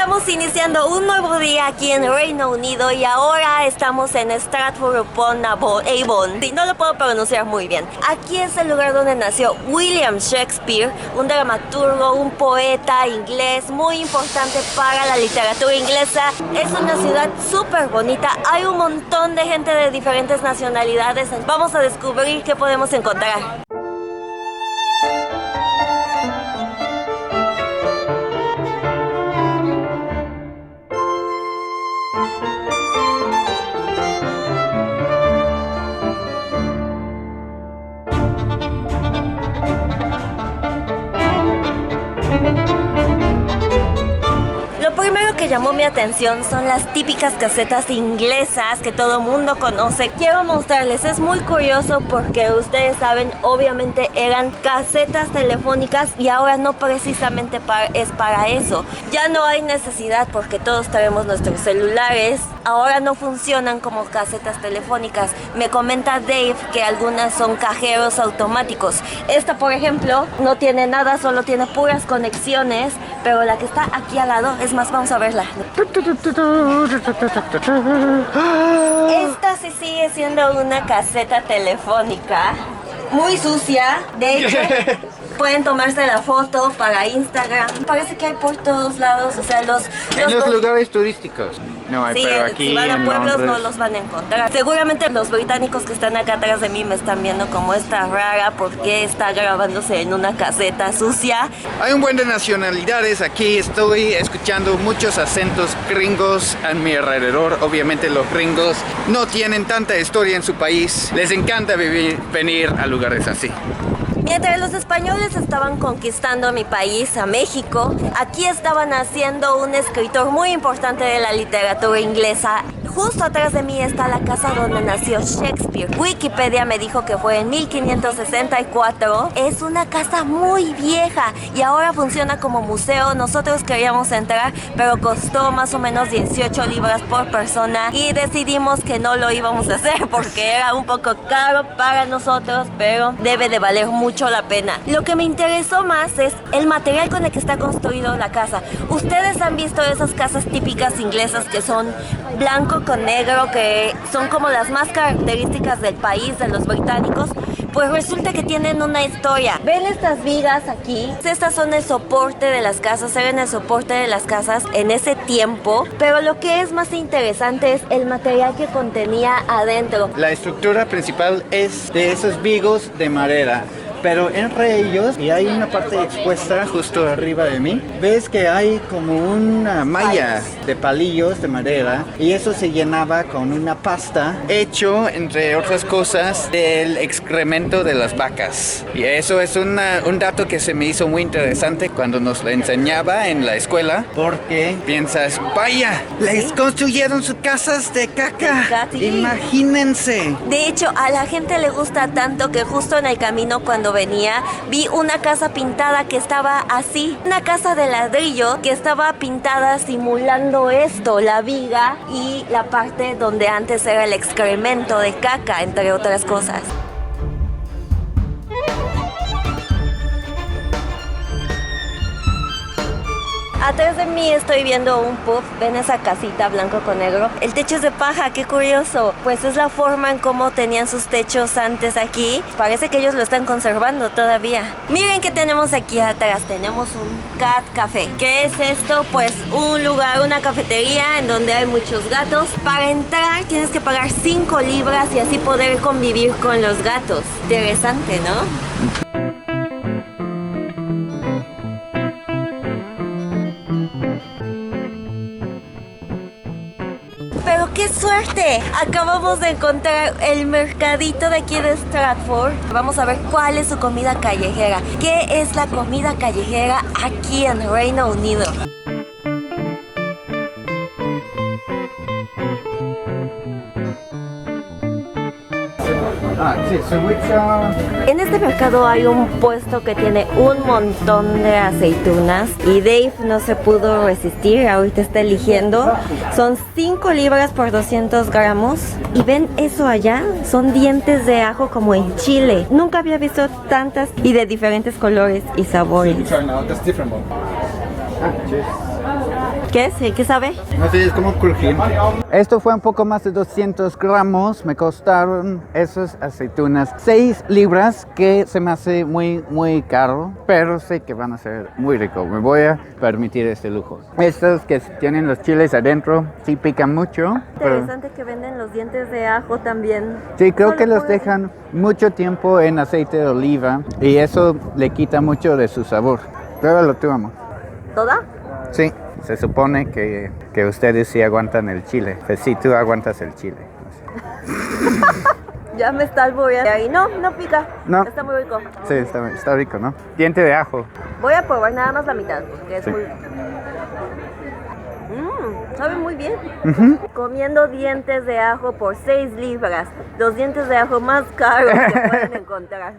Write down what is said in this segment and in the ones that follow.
Estamos iniciando un nuevo día aquí en Reino Unido y ahora estamos en Stratford-upon-Avon. Sí, no lo puedo pronunciar muy bien. Aquí es el lugar donde nació William Shakespeare, un dramaturgo, un poeta inglés muy importante para la literatura inglesa. Es una ciudad súper bonita. Hay un montón de gente de diferentes nacionalidades. Vamos a descubrir qué podemos encontrar. Lo primero que llamó mi atención son las típicas casetas inglesas que todo mundo conoce. Quiero mostrarles, es muy curioso porque ustedes saben, obviamente eran casetas telefónicas y ahora no precisamente es para eso. Ya no hay necesidad porque todos tenemos nuestros celulares. Ahora no funcionan como casetas telefónicas. Me comenta Dave que algunas son cajeros automáticos. Esta, por ejemplo, no tiene nada, solo tiene puras conexiones, pero la que está aquí al lado, es más, vamos a verla. Esta sí sigue siendo una caseta telefónica, muy sucia, de hecho. Pueden tomarse la foto para Instagram. Parece que hay por todos lados, o sea, en los lugares turísticos. No hay, sí, pero aquí si van a en pueblos Londres no los van a encontrar. Seguramente los británicos que están acá atrás de mí me están viendo como esta rara, porque está grabándose en una caseta sucia. Hay un buen de nacionalidades aquí. Estoy escuchando muchos acentos gringos a mi alrededor. Obviamente los gringos no tienen tanta historia en su país. Les encanta venir a lugares así. Mientras los españoles estaban conquistando mi país, a México, aquí estaba naciendo un escritor muy importante de la literatura inglesa. Justo atrás de mí está la casa donde nació Shakespeare. Wikipedia me dijo que fue en 1564. Es una casa muy vieja y ahora funciona como museo. Nosotros queríamos entrar, pero costó más o menos 18 libras por persona y decidimos que no lo íbamos a hacer porque era un poco caro para nosotros, pero debe de valer mucho la pena. Lo que me interesó más es el material con el que está construido la casa. Ustedes han visto esas casas típicas inglesas que son blanco con negro, que son como las más características del país, de los británicos. Pues resulta que tienen una historia. ¿Ven estas vigas aquí? Estas son el soporte de las casas, eran el soporte de las casas en ese tiempo. Pero lo que es más interesante es el material que contenía adentro. La estructura principal es de esos vigos de madera. Pero entre ellos, y hay una parte expuesta justo arriba de mí, ves que hay como una malla de palillos de madera y eso se llenaba con una pasta hecho, entre otras cosas, del excremento de las vacas. Y eso es un dato que se me hizo muy interesante cuando nos lo enseñaba en la escuela, porque piensas, vaya, les construyeron sus casas de caca. Sí. Imagínense. De hecho, a la gente le gusta tanto que justo en el camino cuando venía, vi una casa pintada que estaba así, una casa de ladrillo que estaba pintada simulando esto, la viga y la parte donde antes era el excremento de caca, entre otras cosas. Atrás de mí estoy viendo un pub. ¿Ven esa casita blanco con negro? El techo es de paja, qué curioso. Pues es la forma en cómo tenían sus techos antes aquí. Parece que ellos lo están conservando todavía. Miren qué tenemos aquí atrás. Tenemos un cat café. ¿Qué es esto? Pues un lugar, una cafetería en donde hay muchos gatos. Para entrar tienes que pagar 5 libras y así poder convivir con los gatos. Interesante, ¿no? Pero qué suerte, acabamos de encontrar el mercadito de aquí de Stratford. Vamos a ver cuál es su comida callejera. ¿Qué es la comida callejera aquí en Reino Unido? En este mercado hay un puesto que tiene un montón de aceitunas y Dave no se pudo resistir, ahorita está eligiendo. Son 5 libras por 200 gramos y ven eso allá, son dientes de ajo como en Chile. Nunca había visto tantas y de diferentes colores y sabores. ¿Qué es? ¿Qué sabe? No sé, es como crujiente. Esto fue un poco más de 200 gramos. Me costaron esas aceitunas 6 libras, que se me hace muy caro, pero sé que van a ser muy ricos. Me voy a permitir este lujo. Estos que tienen los chiles adentro, sí pican mucho. Interesante que venden los dientes de ajo también. Sí, creo Solo que los por- dejan mucho tiempo en aceite de oliva y eso le quita mucho de su sabor. Pruébalo tú, amor. ¿Toda? Sí, se supone que ustedes sí aguantan el chile. Pues sí, tú aguantas el chile. Ya me está alboreando. Y no pica. No. Está muy rico. Sí, está rico, ¿no? Diente de ajo. Voy a probar nada más la mitad, porque es Sí. muy... sabe muy bien. Ujú. Comiendo dientes de ajo por 6 libras. Los dientes de ajo más caros que pueden encontrar.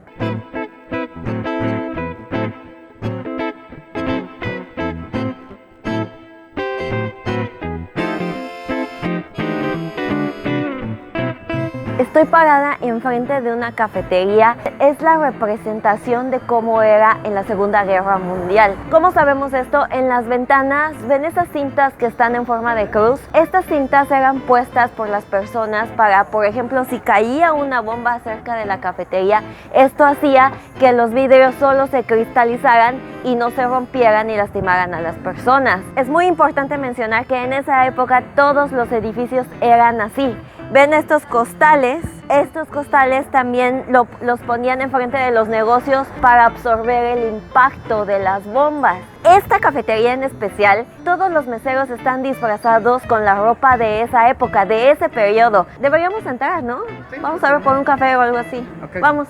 Estoy parada enfrente de una cafetería. Es la representación de cómo era en la Segunda Guerra Mundial. ¿Cómo sabemos esto? En las ventanas, ¿ven esas cintas que están en forma de cruz? Estas cintas eran puestas por las personas para, por ejemplo, si caía una bomba cerca de la cafetería, esto hacía que los vidrios solo se cristalizaran y no se rompieran y lastimaran a las personas. Es muy importante mencionar que en esa época todos los edificios eran así. ¿Ven estos costales? Estos costales también los ponían enfrente de los negocios para absorber el impacto de las bombas. Esta cafetería en especial, todos los meseros están disfrazados con la ropa de esa época, de ese periodo. Deberíamos entrar, ¿no? Sí. Vamos a ver por un café o algo así. Ok. Vamos.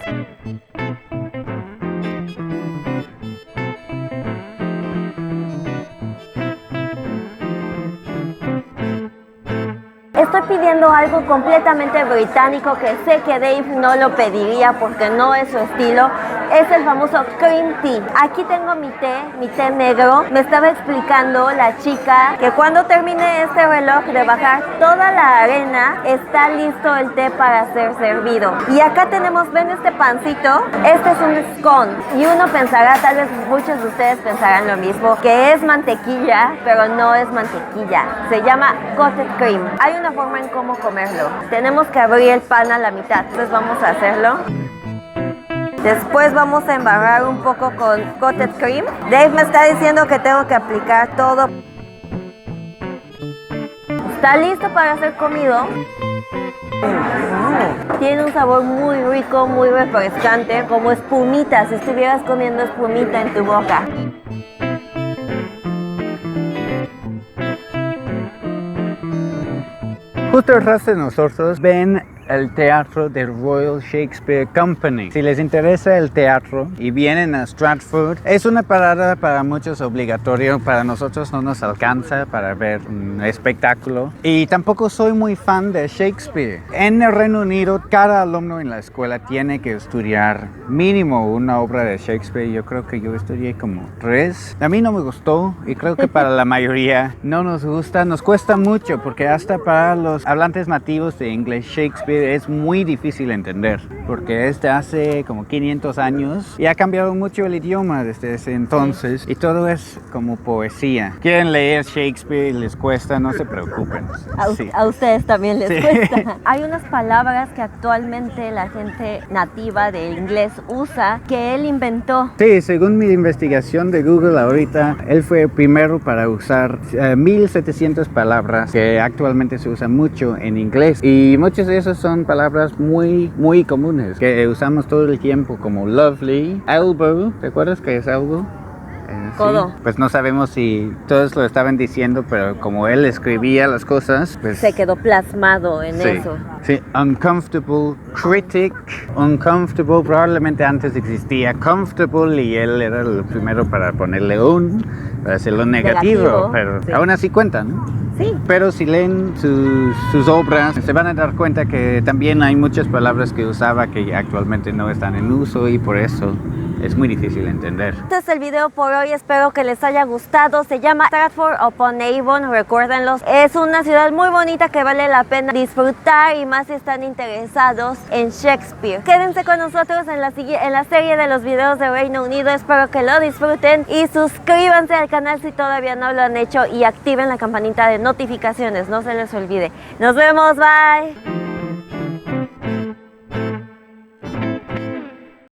Estoy pidiendo algo completamente británico que sé que Dave no lo pediría porque no es su estilo. Es el famoso cream tea. Aquí tengo mi té negro. Me estaba explicando la chica que cuando termine este reloj de bajar toda la arena, está listo el té para ser servido. Y acá tenemos, ven este pancito. Este es un scone. Y uno pensará, tal vez muchos de ustedes pensarán lo mismo, que es mantequilla, pero no es mantequilla. Se llama cottage cream. Hay una forma en cómo comerlo. Tenemos que abrir el pan a la mitad. Entonces vamos a hacerlo. Después vamos a embarrar un poco con cottage cream. Dave me está diciendo que tengo que aplicar todo. ¿Está listo para ser comido? Tiene un sabor muy rico, muy refrescante, como espumita, si estuvieras comiendo espumita en tu boca. Justo detrás de nosotros ven el teatro del Royal Shakespeare Company. Si les interesa el teatro y vienen a Stratford, es una parada para muchos obligatorio. Para nosotros no nos alcanza para ver un espectáculo. Y tampoco soy muy fan de Shakespeare. En el Reino Unido, cada alumno en la escuela tiene que estudiar mínimo una obra de Shakespeare. Yo creo que yo estudié como 3. A mí no me gustó y creo que para la mayoría no nos gusta. Nos cuesta mucho porque hasta para los hablantes nativos de inglés, Shakespeare es muy difícil entender porque es de hace como 500 años y ha cambiado mucho el idioma desde ese entonces y todo es como poesía. Quieren leer Shakespeare y les cuesta, no se preocupen. Sí. A ustedes también les Sí. cuesta. Hay unas palabras que actualmente la gente nativa del inglés usa que él inventó. Sí, según mi investigación de Google ahorita, él fue el primero para usar 1700 palabras que actualmente se usan mucho en inglés y muchas de esas son palabras muy comunes que usamos todo el tiempo, como lovely, elbow. ¿Te acuerdas qué es elbow? Codo. Sí. Pues no sabemos si todos lo estaban diciendo, pero como él escribía las cosas, pues Se quedó plasmado en sí. eso. Sí, uncomfortable, critic, uncomfortable, probablemente antes existía comfortable y él era el primero para ponerle para hacerlo negativo, pero sí. aún así cuenta, ¿no? Sí. Pero si leen sus obras, se van a dar cuenta que también hay muchas palabras que usaba que actualmente no están en uso y por eso es muy difícil entender. Este es el video por hoy, espero que les haya gustado. Se llama Stratford-upon-Avon, recuérdenlo. Es una ciudad muy bonita que vale la pena disfrutar y más si están interesados en Shakespeare. Quédense con nosotros en la serie de los videos de Reino Unido, espero que lo disfruten y suscríbanse al canal si todavía no lo han hecho y activen la campanita de notificaciones, no se les olvide. Nos vemos, bye.